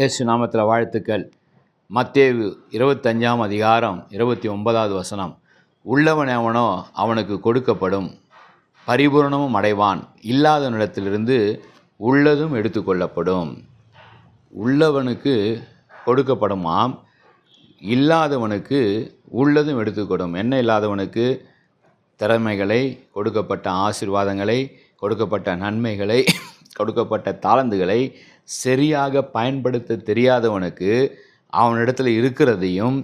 இயேசு நாமத்தில் வாழ்த்துக்கள். மத்தேயு 25ஆம் அதிகாரம் 29வது வசனம். உள்ளவன் எவனோ அவனுக்கு கொடுக்கப்படும், பரிபூரணமும் அடைவான். இல்லாதவனிடத்திலிருந்து உள்ளதும் எடுத்துக்கொள்ளப்படும். உள்ளவனுக்கு கொடுக்கப்படுமாம், இல்லாதவனுக்கு உள்ளதும் எடுத்துக்கொடும். என்ன இல்லாதவனுக்கு? திறமைகளை, கொடுக்கப்பட்ட ஆசீர்வாதங்களை, கொடுக்கப்பட்ட நன்மைகளை, கொடுக்கப்பட்ட தாளந்துகளை சரியாக பயன்படுத்த தெரியாதவனுக்கு அவனிடத்தில் இருக்கிறதையும்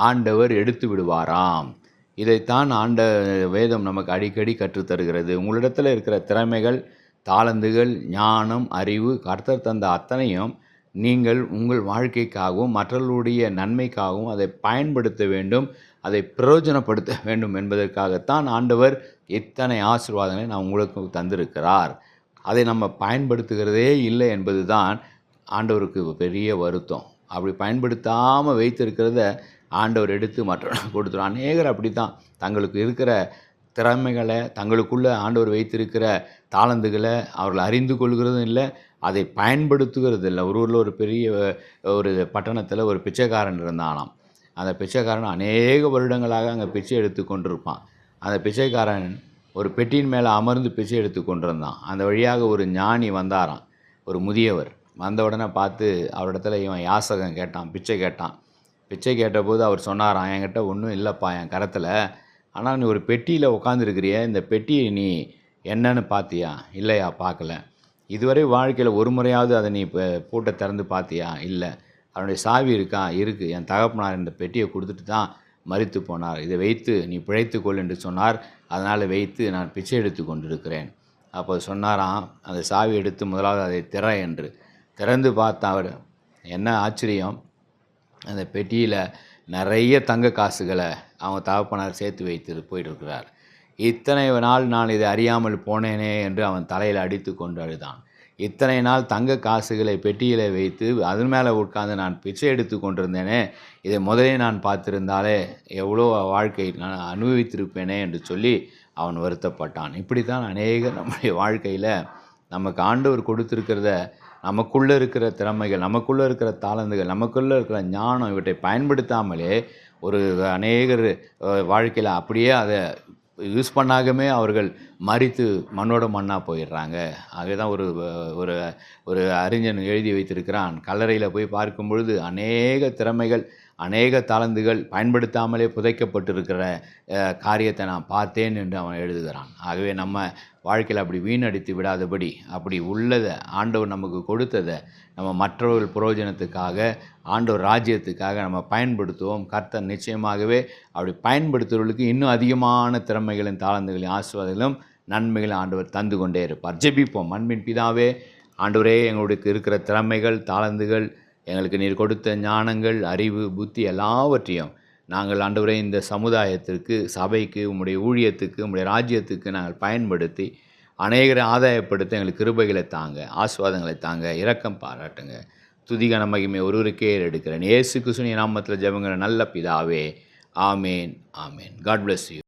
ஆண்டவர் எடுத்து விடுவாராம். இதைத்தான் வேதம் நமக்கு அடிக்கடி கற்றுத்தருகிறது. உங்களிடத்தில் இருக்கிற திறமைகள், தாளந்துகள், ஞானம், அறிவு, கர்த்தர் தந்த அத்தனையும் நீங்கள் உங்கள் வாழ்க்கைக்காகவும் மற்றவர்களுடைய நன்மைக்காகவும் அதை பயன்படுத்த வேண்டும், அதை பிரயோஜனப்படுத்த வேண்டும் என்பதற்காகத்தான் ஆண்டவர் இத்தனை ஆசீர்வாதங்களை நான் உங்களுக்கு தந்திருக்கிறார். அதை நம்ம பயன்படுத்துகிறதே இல்லை என்பது தான் ஆண்டவருக்கு பெரிய வருத்தம். அப்படி பயன்படுத்தாமல் வைத்திருக்கிறத ஆண்டவர் எடுத்து மற்றவர்களுக்கு கொடுத்துரும். அநேகர் அப்படி தான் தங்களுக்கு இருக்கிற திறமைகளை, தங்களுக்குள்ளே ஆண்டவர் வைத்திருக்கிற தாளந்துகளை அவர்கள் அறிந்து கொள்கிறதும் இல்லை, அதை பயன்படுத்துகிறது இல்லை. ஒரு ஊரில் ஒரு பெரிய ஒரு பட்டணத்தில் ஒரு பிச்சைக்காரன் இருந்தானாம். அந்த பிச்சைக்காரன் அநேக வருடங்களாக அங்கே பிச்சை எடுத்து கொண்டிருப்பான். அந்த பிச்சைக்காரன் ஒரு பெட்டியின் மேலே அமர்ந்து பிச்சை எடுத்து கொண்டிருந்தான். அந்த வழியாக ஒரு ஞானி வந்தாராம், ஒரு முதியவர். வந்த உடனே பார்த்து அவரிடத்துல இவன் யாசகம் கேட்டான், பிச்சை கேட்டான். பிச்சை கேட்டபோது அவர் சொன்னாராம், என்கிட்ட ஒன்றும் இல்லைப்பா என் கரத்தில், ஆனால் நீ ஒரு பெட்டியில் உட்காந்துருக்கிறிய, இந்த பெட்டியை நீ என்னன்னு பார்த்தியா? இல்லையா, பார்க்கல. இதுவரை வாழ்க்கையில் ஒரு முறையாவது அதை நீ இப்போ பூட்டை திறந்து பார்த்தியா? இல்லை. அவனுடைய சாவி இருக்கா? இருக்குது. என் தகப்பனார் இந்த பெட்டியை கொடுத்துட்டு தான் மரித்து போனார், இதை வைத்து நீ பிழைத்துக்கொள் என்று சொன்னார். அதனால் வைத்து நான் பிச்சை எடுத்து கொண்டிருக்கிறேன். அப்போ சொன்னாராம், அந்த சாவி எடுத்து முதலாவது அதை திற என்று. திறந்து பார்த்த அவர், என்ன ஆச்சரியம், அந்த பெட்டியில் நிறைய தங்க காசுகளை அவங்க தகப்பனார் சேர்த்து வைத்து போயிட்டுருக்கிறார். இத்தனை நாள் நான் இதை அறியாமல் போனேனே என்று அவன் தலையில் அடித்து கொண்டு அழுதான். இத்தனை நாள் தங்க காசுகளை பெட்டியில் வைத்து அதன் மேலே உட்கார்ந்து நான் பிச்சை எடுத்து கொண்டிருந்தேனே, இதை முதலே நான் பார்த்திருந்தாலே எவ்வளோ வாழ்க்கை நான் அனுபவித்திருப்பேனே என்று சொல்லி அவன் வருத்தப்பட்டான். இப்படித்தான் அநேக நம்முடைய வாழ்க்கையில் நமக்கு ஆண்டவர் கொடுத்துருக்கிறத, நமக்குள்ளே இருக்கிற திறமைகள், நமக்குள்ளே இருக்கிற தாளந்துகள், நமக்குள்ளே இருக்கிற ஞானம், இவற்றை பயன்படுத்தாமலே ஒரு அநேகர் வாழ்க்கையில் அப்படியே அதை யூஸ் பண்ணாகவே அவர்கள் மரித்து மண்ணோட மண்ணாக போயிடுறாங்க. ஆகவே தான் ஒரு ஒரு அறிஞன் எழுதி வைத்திருக்கிறான், கல்லறையில் போய் பார்க்கும் பொழுது அநேக திறமைகள், அநேக தாளந்துகள் பயன்படுத்தாமலே புதைக்கப்பட்டிருக்கிற காரியத்தை நான் பார்த்தேன் என்று அவன் எழுதுகிறான். ஆகவே நம்ம வாழ்க்கையில் அப்படி வீணடித்து விடாதபடி, அப்படி உள்ளதை ஆண்டவர் நமக்கு கொடுத்ததை நம்ம மற்றவர்கள் பிரயோஜனத்துக்காக, ஆண்டவர் ராஜ்யத்துக்காக நம்ம பயன்படுத்துவோம். கர்த்தர் நிச்சயமாகவே அப்படி பயன்படுத்துவர்களுக்கு இன்னும் அதிகமான திறமைகளின், தாளந்துகளின், ஆசீர்வாதங்களும் நன்மைகளும் ஆண்டவர் தந்து கொண்டே இருப்பார். ஜெபிப்போம். அன்பின் பிதாவே, ஆண்டவரே, எங்களுக்கு இருக்கிற திறமைகள், தாளந்துகள், எங்களுக்கு நீர் கொடுத்த ஞானங்கள், அறிவு, புத்தி எல்லாவற்றையும் நாங்கள் ஆண்டவரே இந்த சமுதாயத்திற்கு, சபைக்கு, உம்முடைய ஊழியத்துக்கு, உம்முடைய ராஜ்யத்துக்கு நாங்கள் பயன்படுத்தி அநேகரை ஆதாயப்படுத்த எங்களுக்கு கிருபைகளை தாங்க, ஆசீர்வாதங்களை தாங்க, இரக்கம் பாராட்டுங்க. துதிகன மகிமை ஒருவருக்கே எடுக்கிறேன். இயேசு கிறிஸ்துவின் நாமத்தில் ஜெபங்கிற நல்ல பிதாவே, ஆமேன், ஆமேன். God bless you.